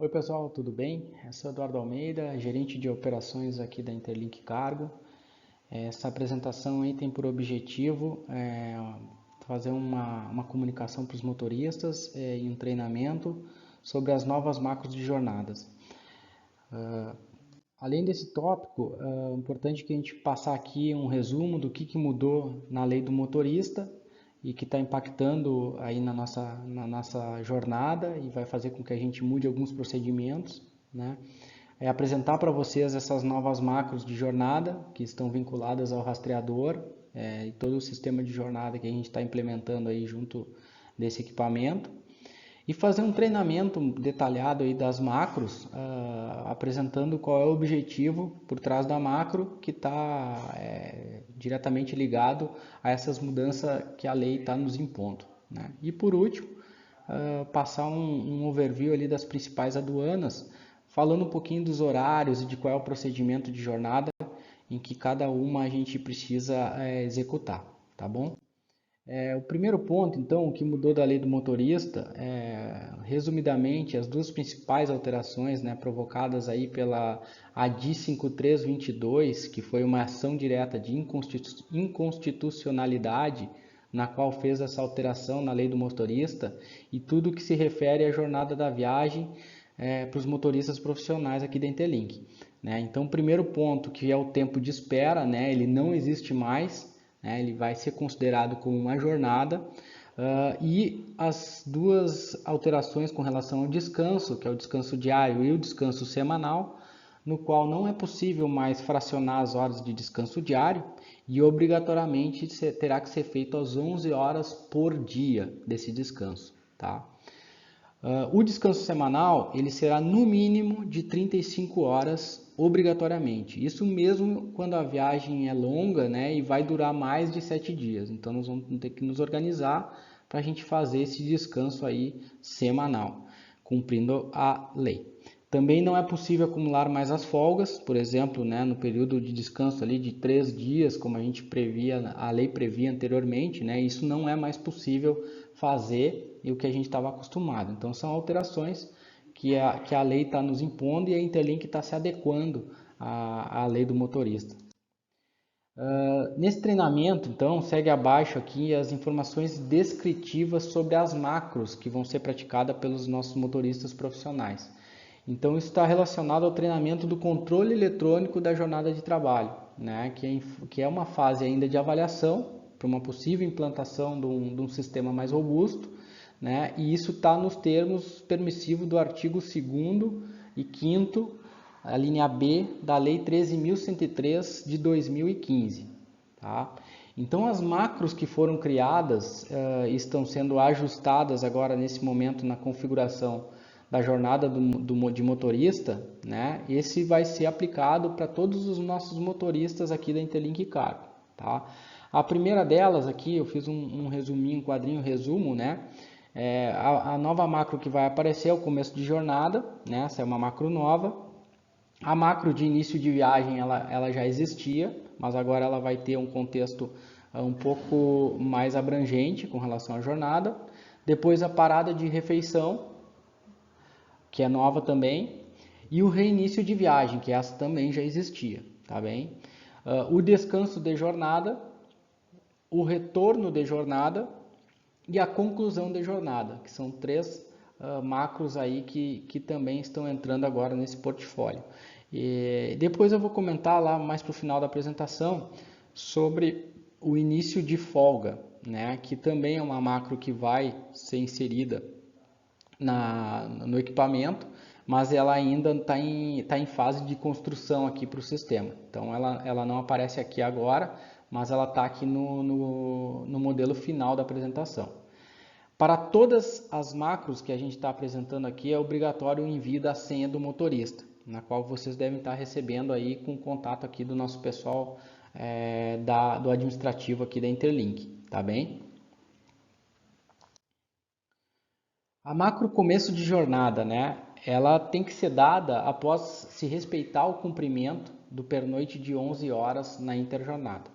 Oi pessoal, tudo bem? Eu sou Eduardo Almeida, gerente de operações aqui da Interlink Cargo. Essa apresentação aí tem por objetivo fazer uma comunicação para os motoristas e um treinamento sobre as novas macros de jornadas. Além desse tópico, é importante que a gente passar aqui um resumo do que mudou na lei do motorista e que está impactando aí na nossa jornada e vai fazer com que a gente mude alguns procedimentos, né? É apresentar para vocês essas novas macros de jornada que estão vinculadas ao rastreador e todo o sistema de jornada que a gente está implementando aí junto desse equipamento e fazer um treinamento detalhado aí das macros, apresentando qual é o objetivo por trás da macro que está diretamente ligado a essas mudanças que a lei está nos impondo, né? E por último, passar um overview ali das principais aduanas, falando um pouquinho dos horários e de qual é o procedimento de jornada em que cada uma a gente precisa executar, tá bom? O primeiro ponto, então, o que mudou da lei do motorista, resumidamente, as duas principais alterações, né, provocadas aí pela ADI 5322, que foi uma ação direta de inconstitucionalidade, na qual fez essa alteração na lei do motorista, e tudo que se refere à jornada da viagem para os motoristas profissionais aqui da Interlink, né? Então, o primeiro ponto, que é o tempo de espera, né, ele não existe mais, né? Ele vai ser considerado como uma jornada. E as duas alterações com relação ao descanso, que é o descanso diário e o descanso semanal, no qual não é possível mais fracionar as horas de descanso diário e obrigatoriamente terá que ser feito às 11 horas por dia desse descanso, tá? O descanso semanal ele será no mínimo de 35 horas obrigatoriamente. Isso mesmo quando a viagem é longa, né, e vai durar mais de 7 dias. Então nós vamos ter que nos organizar para a gente fazer esse descanso aí semanal, cumprindo a lei. Também não é possível acumular mais as folgas, por exemplo, né, no período de descanso ali de 3 dias, como a gente previa, a lei previa anteriormente, né, isso não é mais possível fazer e o que a gente estava acostumado. Então são alterações que a lei está nos impondo e a Interlink está se adequando à lei do motorista. Nesse treinamento, então, segue abaixo aqui as informações descritivas sobre as macros que vão ser praticadas pelos nossos motoristas profissionais. Então, isso está relacionado ao treinamento do controle eletrônico da jornada de trabalho, né? que é uma fase ainda de avaliação para uma possível implantação de um sistema mais robusto, né? E isso está nos termos permissivos do artigo 2º e 5º, a linha B da Lei 13.103 de 2015. Tá? Então, as macros que foram criadas estão sendo ajustadas agora nesse momento na configuração da jornada de motorista, né? Esse vai ser aplicado para todos os nossos motoristas aqui da Interlink Cargo, tá? A primeira delas aqui, eu fiz um resuminho, um quadrinho resumo, né? A nova macro que vai aparecer é o começo de jornada, né? Essa é uma macro nova. A macro de início de viagem, ela já existia, mas agora ela vai ter um contexto um pouco mais abrangente com relação à jornada. Depois a parada de refeição, que é nova também, e o reinício de viagem, que essa também já existia, tá bem? O descanso de jornada, o retorno de jornada e a conclusão de jornada, que são três macros aí que também estão entrando agora nesse portfólio. E depois eu vou comentar lá mais para o final da apresentação sobre o início de folga, né, que também é uma macro que vai ser inserida no equipamento, mas ela ainda está em fase de construção aqui para o sistema. Então ela não aparece aqui agora, mas ela está aqui no modelo final da apresentação. Para todas as macros que a gente está apresentando aqui, é obrigatório o envio da senha do motorista, na qual vocês devem estar recebendo aí com o contato aqui do nosso pessoal do administrativo aqui da Interlink, tá bem? A macro começo de jornada, né? Ela tem que ser dada após se respeitar o cumprimento do pernoite de 11 horas na interjornada.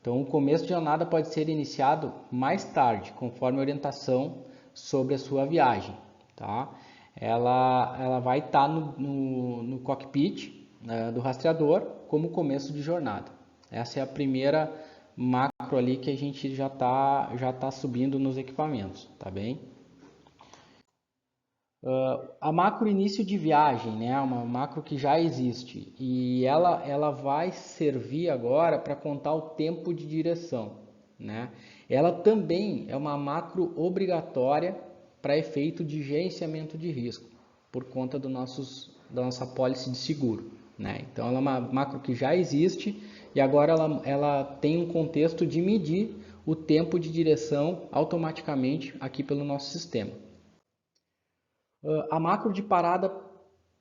Então, o começo de jornada pode ser iniciado mais tarde, conforme a orientação sobre a sua viagem, tá? ela vai estar no cockpit, né, do rastreador como começo de jornada. Essa é a primeira macro ali que a gente já tá subindo nos equipamentos, tá bem? A macro início de viagem, né, uma macro que já existe e ela vai servir agora para contar o tempo de direção, né? Ela também é uma macro obrigatória para efeito de gerenciamento de risco, por conta da nossa pólice de seguro, né? Então ela é uma macro que já existe e agora ela tem um contexto de medir o tempo de direção automaticamente aqui pelo nosso sistema. A macro de parada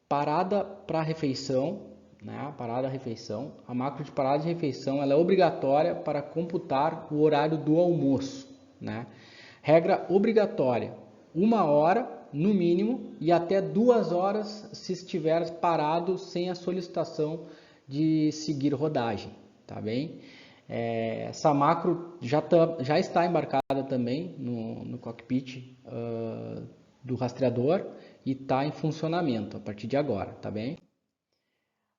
para refeição, né? Parada refeição. A macro de parada de refeição ela é obrigatória para computar o horário do almoço, né? Regra obrigatória: 1 hora no mínimo e até 2 horas se estiver parado sem a solicitação de seguir rodagem, tá bem? Essa macro já está embarcada também no cockpit do rastreador e está em funcionamento a partir de agora, tá bem?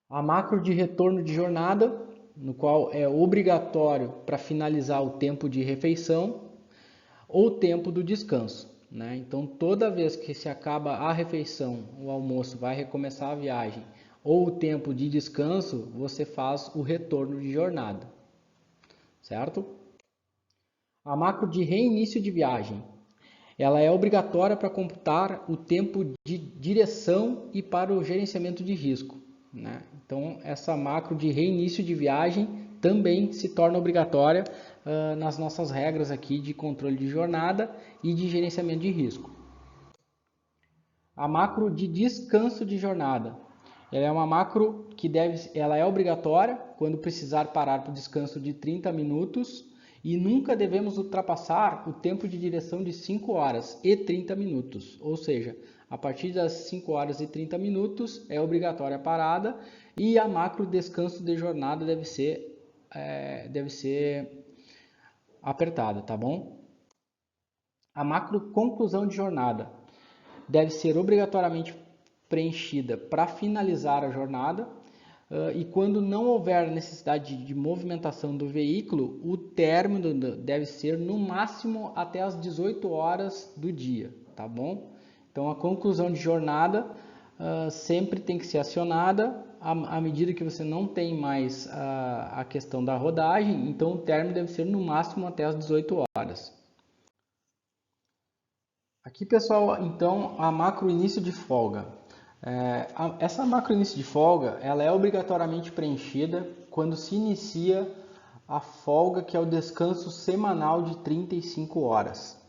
A macro de retorno de jornada, no qual é obrigatório para finalizar o tempo de refeição ou o tempo do descanso, né? Então, toda vez que se acaba a refeição, o almoço, vai recomeçar a viagem ou o tempo de descanso, você faz o retorno de jornada, certo? A macro de reinício de viagem, ela é obrigatória para computar o tempo de direção e para o gerenciamento de risco, né? Então, essa macro de reinício de viagem também se torna obrigatória nas nossas regras aqui de controle de jornada e de gerenciamento de risco. A macro de descanso de jornada, ela é uma macro que ela é obrigatória quando precisar parar para o descanso de 30 minutos e nunca devemos ultrapassar o tempo de direção de 5 horas e 30 minutos. Ou seja, a partir das 5 horas e 30 minutos é obrigatória a parada e a macro descanso de jornada deve ser apertada, tá bom? A macro conclusão de jornada deve ser obrigatoriamente preenchida para finalizar a jornada e quando não houver necessidade de movimentação do veículo, o término deve ser no máximo até as 18 horas do dia, tá bom? Então a conclusão de jornada sempre tem que ser acionada à medida que você não tem mais a questão da rodagem, então o término deve ser no máximo até as 18 horas. Aqui, pessoal, então a macro início de folga. Essa macro início de folga, ela é obrigatoriamente preenchida quando se inicia a folga, que é o descanso semanal de 35 horas.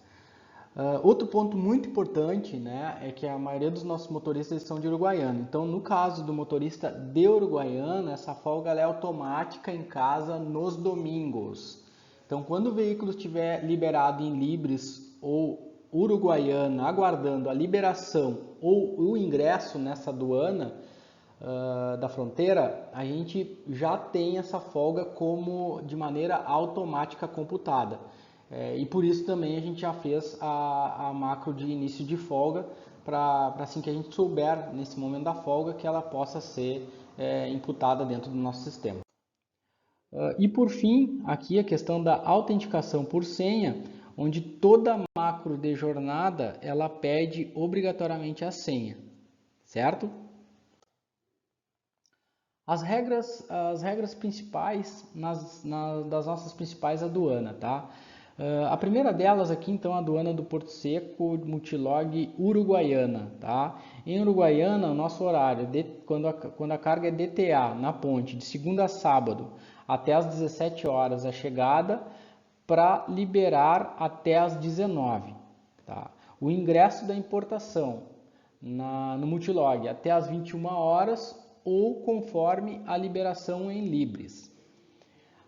Outro ponto muito importante, né, é que a maioria dos nossos motoristas são de Uruguaiana. Então, no caso do motorista de Uruguaiana, essa folga ela é automática em casa nos domingos. Então, quando o veículo estiver liberado em Libres ou Uruguaiana, aguardando a liberação ou o ingresso nessa aduana da fronteira, a gente já tem essa folga como de maneira automática computada. E por isso também a gente já fez a macro de início de folga, para assim que a gente souber nesse momento da folga que ela possa ser imputada dentro do nosso sistema. E por fim, aqui a questão da autenticação por senha, onde toda macro de jornada ela pede obrigatoriamente a senha, certo? As regras principais das nossas principais aduanas, tá? A primeira delas aqui, então, a aduana do Porto Seco, Multilog Uruguaiana, tá? Em Uruguaiana, o nosso horário, quando a carga é DTA na ponte, de segunda a sábado, até às 17 horas a chegada, para liberar até às 19, tá? O ingresso da importação no Multilog até às 21 horas ou conforme a liberação em Libres.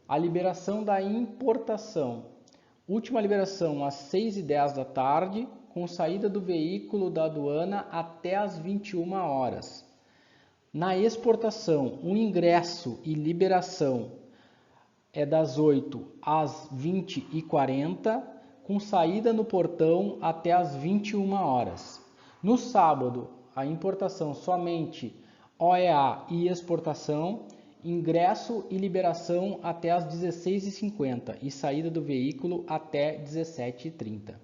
A liberação da importação, última liberação às 6h10 da tarde, com saída do veículo da aduana até às 21 horas. Na exportação, o ingresso e liberação é das 8 às 20h40, com saída no portão até às 21 horas. No sábado, a importação somente OEA e exportação, ingresso e liberação até às 16h50 e saída do veículo até 17h30.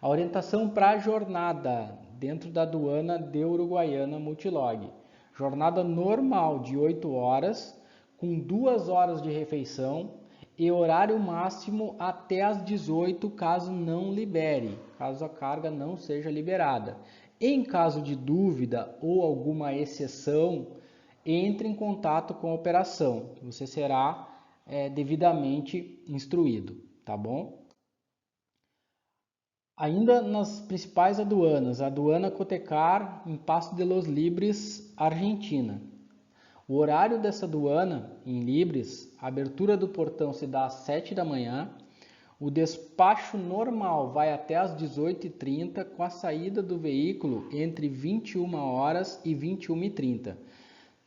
A orientação para a jornada dentro da aduana de Uruguaiana Multilog. Jornada normal de 8 horas, com 2 horas de refeição e horário máximo até às 18 caso não libere, caso a carga não seja liberada. Em caso de dúvida ou alguma exceção, entre em contato com a operação, você será devidamente instruído, tá bom? Ainda nas principais aduanas, a aduana Cotecar em Pasto de los Libres, Argentina. O horário dessa aduana em Libres, a abertura do portão se dá às 7 da manhã, o despacho normal vai até às 18h30, com a saída do veículo entre 21 horas e 21h30.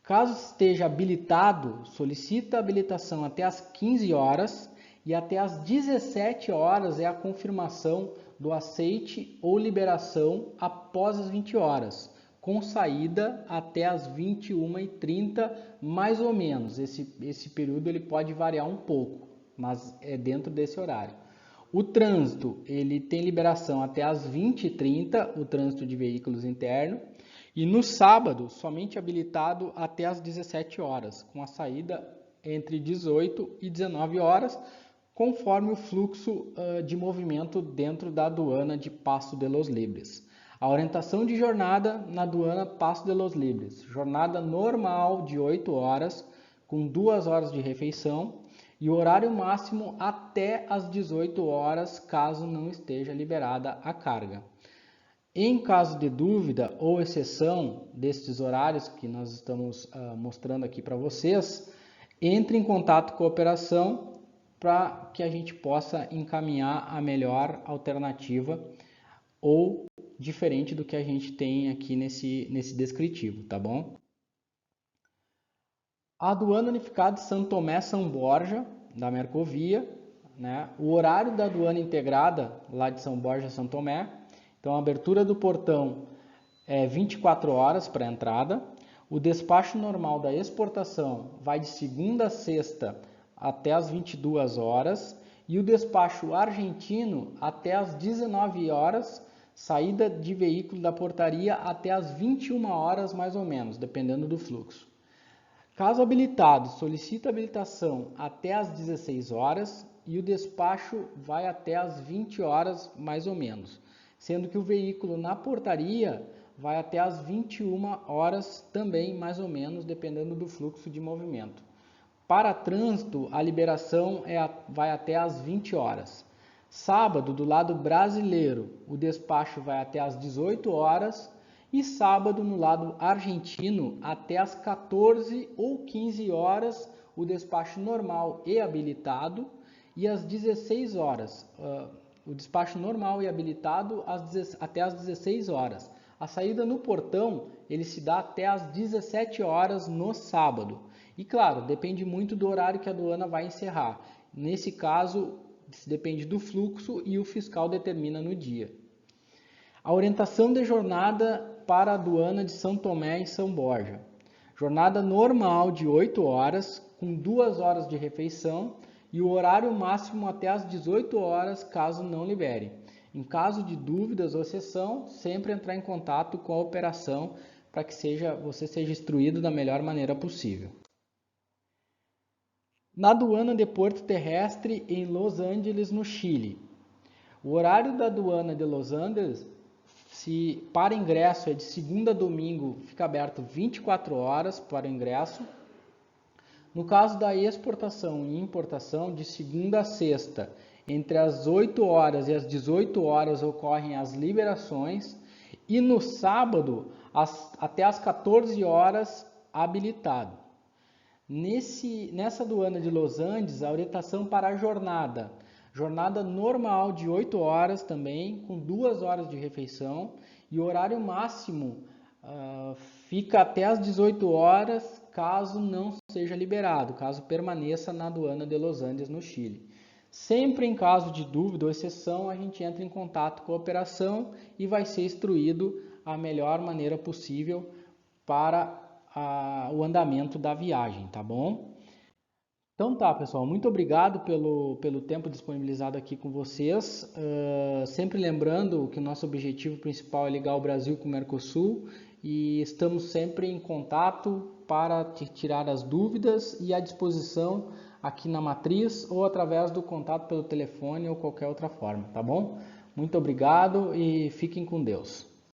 Caso esteja habilitado, solicita a habilitação até às 15 horas e até às 17 horas é a confirmação do aceite ou liberação após as 20 horas, com saída até às 21h30, mais ou menos. Esse período ele pode variar um pouco, mas é dentro desse horário. O trânsito ele tem liberação até às 20h30, o trânsito de veículos internos, e no sábado somente habilitado até às 17 horas, com a saída entre 18 e 19 horas, conforme o fluxo de movimento dentro da aduana de Pasto de los Libres. A orientação de jornada na aduana Pasto de los Libres. Jornada normal de 8 horas, com 2 horas de refeição e o horário máximo até às 18 horas, caso não esteja liberada a carga. Em caso de dúvida ou exceção destes horários que nós estamos mostrando aqui para vocês, entre em contato com a operação para que a gente possa encaminhar a melhor alternativa ou diferente do que a gente tem aqui nesse descritivo, tá bom? A aduana unificada de São Tomé São Borja, da Mercovia, né? O horário da aduana integrada lá de São Borja São Tomé. Então, a abertura do portão é 24 horas para a entrada. O despacho normal da exportação vai de segunda a sexta até as 22 horas. E o despacho argentino até as 19 horas, saída de veículo da portaria até as 21 horas mais ou menos, dependendo do fluxo. Caso habilitado, solicita habilitação até as 16 horas e o despacho vai até as 20 horas mais ou menos, sendo que o veículo na portaria vai até as 21 horas também mais ou menos, dependendo do fluxo de movimento. Para trânsito, a liberação vai até as 20 horas. Sábado, do lado brasileiro, o despacho vai até as 18 horas e sábado, no lado argentino, até as 14 ou 15 horas, o despacho normal e habilitado, e às 16 horas, o despacho normal e habilitado até as 16 horas. A saída no portão, ele se dá até as 17 horas no sábado. E claro, depende muito do horário que a aduana vai encerrar. Nesse caso, depende do fluxo e o fiscal determina no dia. A orientação de jornada para a aduana de São Tomé e São Borja. Jornada normal de 8 horas, com 2 horas de refeição e o horário máximo até as 18 horas, caso não libere. Em caso de dúvidas ou exceção, sempre entrar em contato com a operação para que você seja instruído da melhor maneira possível. Na aduana de Porto Terrestre em Los Angeles, no Chile. O horário da aduana de Los Angeles, se para ingresso é de segunda a domingo, fica aberto 24 horas para o ingresso. No caso da exportação e importação, de segunda a sexta, entre as 8 horas e as 18 horas ocorrem as liberações e no sábado até as 14 horas habilitado. Nessa aduana de Los Andes, a orientação para a jornada normal de 8 horas também, com 2 horas de refeição e o horário máximo fica até as 18 horas, caso não seja liberado, caso permaneça na aduana de Los Andes, no Chile. Sempre em caso de dúvida ou exceção, a gente entra em contato com a operação e vai ser instruído a melhor maneira possível para o andamento da viagem, tá bom? Então tá, pessoal, muito obrigado pelo tempo disponibilizado aqui com vocês. Sempre lembrando que o nosso objetivo principal é ligar o Brasil com o Mercosul e estamos sempre em contato para te tirar as dúvidas e à disposição aqui na matriz ou através do contato pelo telefone ou qualquer outra forma, tá bom? Muito obrigado e fiquem com Deus.